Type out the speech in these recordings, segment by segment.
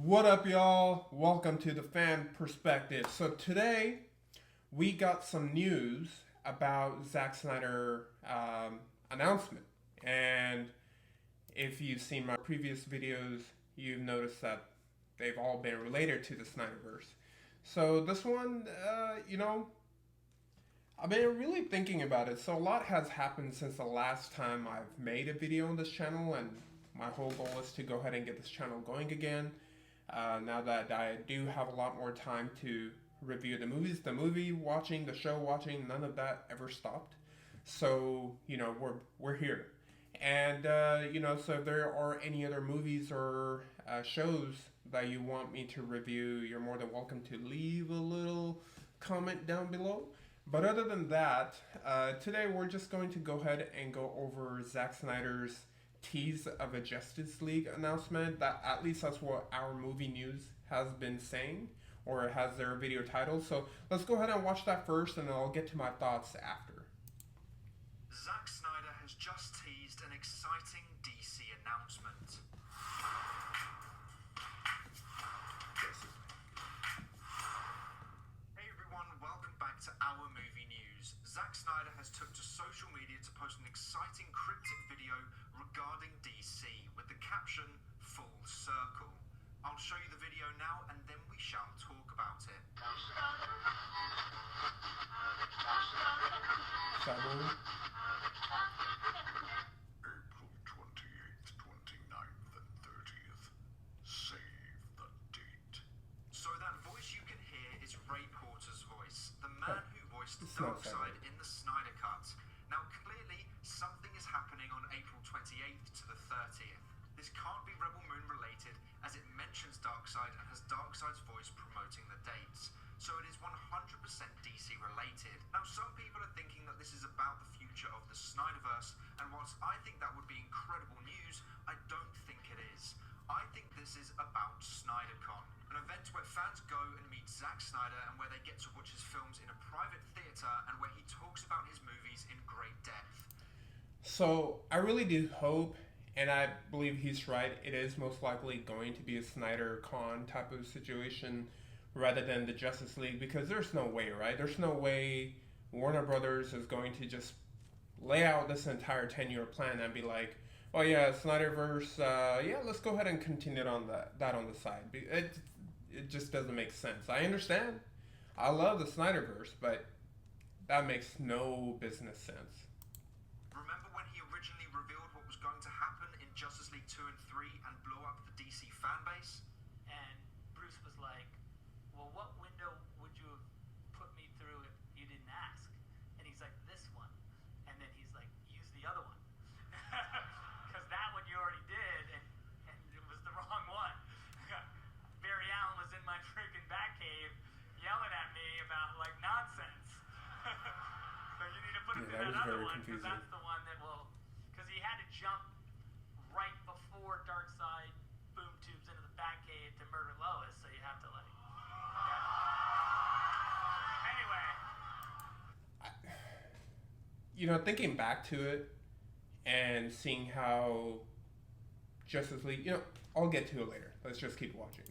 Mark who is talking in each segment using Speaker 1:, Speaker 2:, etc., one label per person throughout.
Speaker 1: What up, y'all? Welcome to the Fan Perspective. So today we got some news about Zack Snyder announcement, and if you've seen my previous videos, you've noticed that they've all been related to the Snyderverse. So this one, I've been really thinking about it. So a lot has happened since the last time I've made a video on this channel, and my whole goal is to go ahead and get this channel going again. Now that I do have a lot more time to review the movies, the movie watching, the show watching, none of that ever stopped. So we're here, and so if there are any other movies or shows that you want me to review, you're more than welcome to leave a little comment down below. But other than that, today we're just going to go ahead and go over Zack Snyder's tease of a Justice League announcement. That at least that's what our movie news has been saying, or it has their video title. So let's go ahead and watch that first, and I'll get to my thoughts after.
Speaker 2: Zack Snyder has just teased an exciting DC announcement. Hey everyone, welcome back to our movie news. Zack Snyder has took to social media to post an exciting cryptic video regarding DC with the caption, "Full Circle." I'll show you the video now and then we shall talk about it.
Speaker 1: Cyborg.
Speaker 2: April 28th, 29th and 30th. Save the date. So that voice you can hear is Ray Porter's voice, the man who voiced Darkseid in the Snyder Cut. Now clearly, something is happening on April 28th to the 30th. This can't be Rebel Moon related, as it mentions Darkseid and has Darkseid's voice promoting the dates. So it is 100% DC related. Now some people are thinking that this is about the future of the Snyderverse, and whilst I think that would be incredible news, I don't think it is. I think this is about SnyderCon, an event where fans go and meet Zack Snyder and where they get to watch his films in a private theatre and where he talks about his movies in great depth.
Speaker 1: So I really do hope, and I believe he's right, it is most likely going to be a Snyder Con type of situation rather than the Justice League, because there's no way, right? There's no way Warner Brothers is going to just lay out this entire 10-year plan and be like, oh yeah, Snyderverse, yeah, let's go ahead and continue it on that on the side. It just doesn't make sense. I understand. I love the Snyderverse, but that makes no business sense.
Speaker 2: Remember when he originally revealed what was going to happen in Justice League 2 and 3 and blow up the DC fanbase?
Speaker 3: And Bruce was like, well, what window would you have put me through if you didn't ask? And he's like, this one. And then he's like, use the other one. Because that one you already did, and it was the wrong one. Barry Allen was in my freaking Batcave yelling at me about, like, nonsense. So you need to put him through that other one, because that's the one that will... Because he had to jump right before Darkseid boom tubes into the Batcave to murder Lois, so you have to, like... Anyway.
Speaker 1: Thinking back to it and seeing how Justice League, I'll get to it later. Let's just keep watching.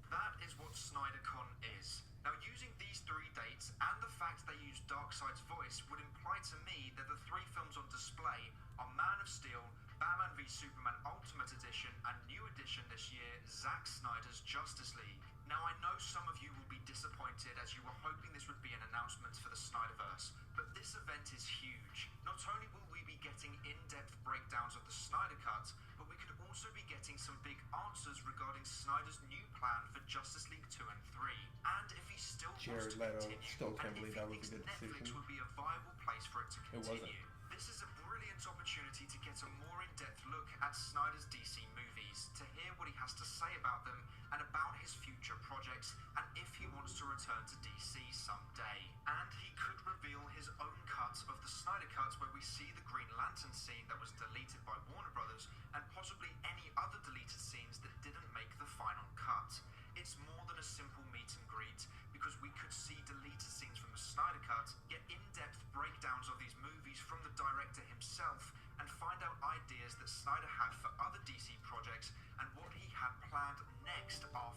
Speaker 2: That is what SnyderCon is. Now, using these three dates and the fact they use Darkseid's voice would imply to me that the three films on display are Man of Steel, Batman v Superman Ultimate Edition, and new edition this year, Zack Snyder's Justice League. Now, I know some of you will be disappointed as you were hoping this would be an announcement for the Snyderverse, but this event is huge. Not only will we be getting in-depth breakdowns of the Snyder Cut, but we could also be getting some big answers regarding Snyder's new plan for Justice League 2 and 3. And if he still wants to continue,
Speaker 1: still can't
Speaker 2: and if
Speaker 1: believe
Speaker 2: he
Speaker 1: that was
Speaker 2: thinks
Speaker 1: a good
Speaker 2: Netflix
Speaker 1: decision.
Speaker 2: would be a viable place for it to
Speaker 1: It wasn't.
Speaker 2: continue. This is a brilliant opportunity to get a more in-depth look at Snyder's DC movies, to hear what he has to say about them and about his future projects, and if he wants to return to DC someday. And he could reveal his own cut of the Snyder Cut, where we see the Green Lantern scene that was deleted by Warner Brothers, and possibly any other deleted scenes that didn't make the final cut. It's more than a simple meet and greet, because we could see deleted scenes from the Snyder Cut, get in-depth breakdowns of these movies from the director himself, and find out ideas that Snyder had for other DC projects and what he had planned next after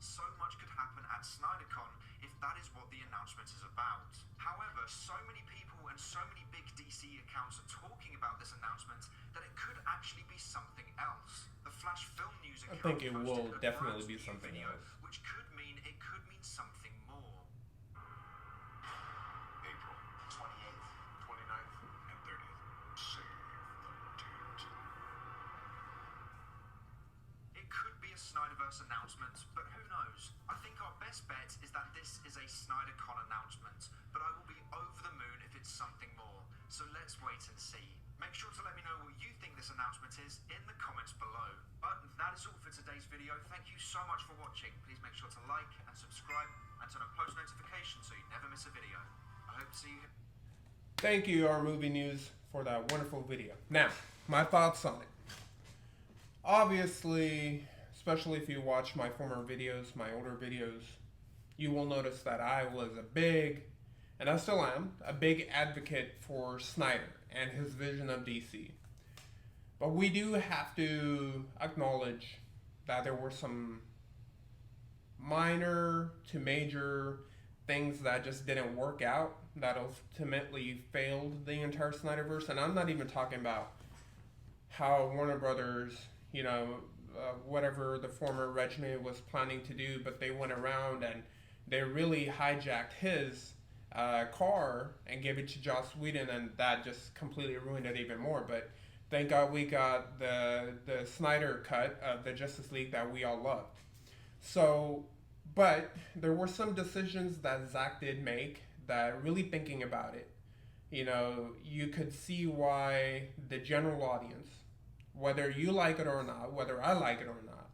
Speaker 2: So much could happen at SnyderCon if that is what the announcement is about. However, so many people and so many big DC accounts are talking about this announcement that it could actually be something else. The Flash Film News account
Speaker 1: I think it will
Speaker 2: posted a
Speaker 1: definitely
Speaker 2: brand
Speaker 1: be
Speaker 2: new
Speaker 1: something
Speaker 2: video,
Speaker 1: else.
Speaker 2: which could mean something more. April 28th, 29th, and 30th. Save the date. It could be a Snyderverse announcement, but who knows? I think our best bet is that this is a SnyderCon announcement, but I will be over the moon if it's something more. So let's wait and see. Make sure to let me know what you think this announcement is in the comments below. But that is all for today's video. Thank you so much for watching. Please make sure to like and subscribe and turn on post notifications so you never miss a video. I hope to see you.
Speaker 1: Thank you, our movie news, for that wonderful video. Now, my thoughts on it. Obviously, especially if you watch my former videos, my older videos, you will notice that I was a big, and I still am, a big advocate for Snyder and his vision of DC. But we do have to acknowledge that there were some minor to major things that just didn't work out, that ultimately failed the entire Snyderverse. And I'm not even talking about how Warner Brothers, whatever the former regime was planning to do, but they went around and they really hijacked his car and gave it to Joss Whedon, and that just completely ruined it even more. But thank God we got the Snyder cut of the Justice League that we all loved. So, but there were some decisions that Zack did make that, really thinking about it, you could see why the general audience, whether you like it or not, whether I like it or not,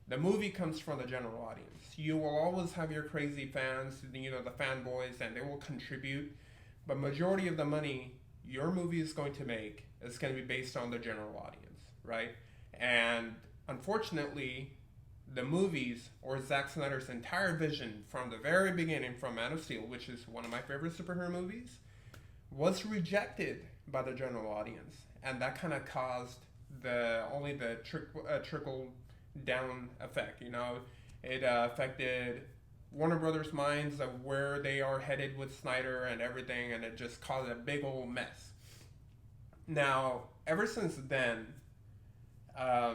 Speaker 1: the movie comes from the general audience. You will always have your crazy fans, the fanboys, and they will contribute. But majority of the money your movie is going to make is going to be based on the general audience, right? And unfortunately, the movies, or Zack Snyder's entire vision from the very beginning, from Man of Steel, which is one of my favorite superhero movies, was rejected by the general audience. And that kind of caused only the trickle down effect. It affected Warner Brothers' minds of where they are headed with Snyder and everything, and it just caused a big old mess. Now, ever since then, I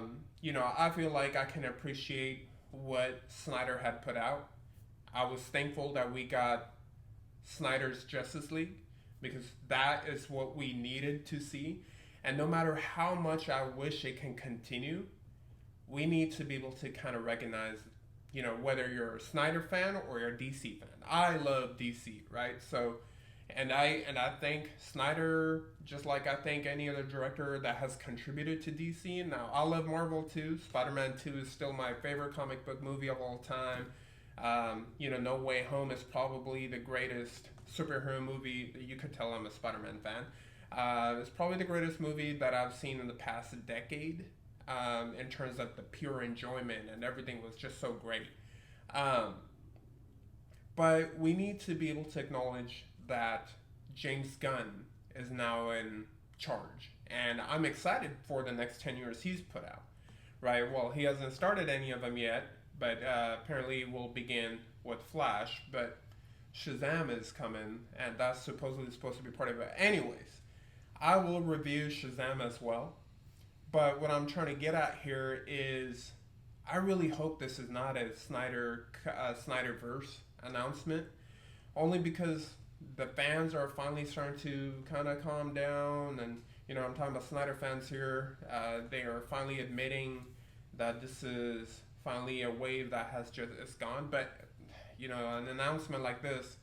Speaker 1: feel like I can appreciate what Snyder had put out. I was thankful that we got Snyder's Justice League, because that is what we needed to see. And no matter how much I wish it can continue, we need to be able to kind of recognize, whether you're a Snyder fan or you're a DC fan. I love DC, right? So, and I think Snyder, just like I think any other director that has contributed to DC. Now, I love Marvel too. Spider-Man 2 is still my favorite comic book movie of all time. No Way Home is probably the greatest superhero movie. You could tell I'm a Spider-Man fan. It's probably the greatest movie that I've seen in the past decade. In terms of the pure enjoyment, and everything was just so great. But we need to be able to acknowledge that James Gunn is now in charge. And I'm excited for the next 10 years he's put out. Right? Well, he hasn't started any of them yet, but apparently we'll begin with Flash. But Shazam is coming, and that's supposedly supposed to be part of it. Anyways, I will review Shazam as well. But what I'm trying to get at here is, I really hope this is not a Snyderverse announcement, only because the fans are finally starting to kind of calm down, and I'm talking about Snyder fans here. They are finally admitting that this is finally a wave that has it's gone. But an announcement like this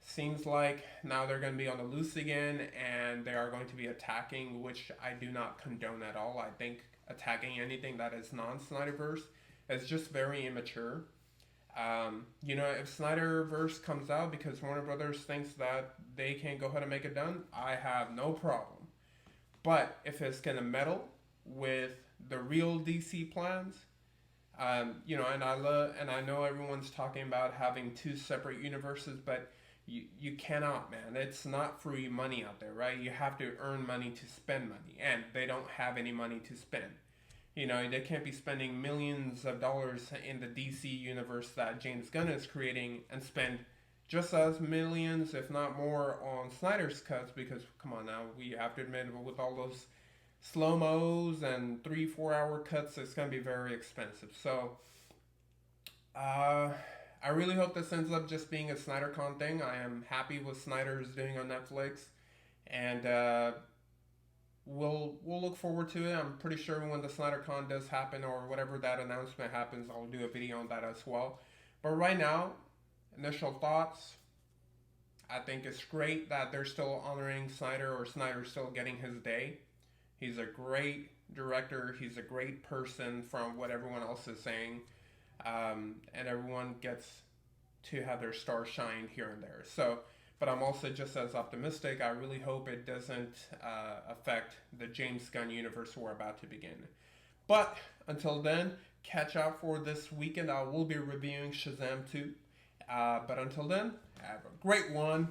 Speaker 1: seems like now they're going to be on the loose again, and they are going to be attacking, which I do not condone at all. I think attacking anything that is non-Snyderverse is just very immature. If Snyderverse comes out because Warner Brothers thinks that they can go ahead and make it done, I have no problem. But if it's going to meddle with the real DC plans, and I know everyone's talking about having two separate universes, but you cannot, man. It's not free money out there, right? You have to earn money to spend money, and they don't have any money to spend. You know, they can't be spending millions of dollars in the DC universe that James Gunn is creating and spend just as millions, if not more, on Snyder's cuts because, come on now, we have to admit, with all those slow-mos and 3-4 hour cuts, it's going to be very expensive. So, I really hope this ends up just being a SnyderCon thing. I am happy with Snyder's doing on Netflix. And, we'll look forward to it. I'm pretty sure when the SnyderCon does happen or whatever that announcement happens, I'll do a video on that as well. But right now, initial thoughts. I think it's great that they're still honoring Snyder, or Snyder's still getting his day. He's a great director. He's a great person from what everyone else is saying. And everyone gets to have their star shine here and there. So, but I'm also just as optimistic. I really hope it doesn't affect the James Gunn universe we're about to begin. But until then, catch out for this weekend. I will be reviewing Shazam 2. But until then, have a great one.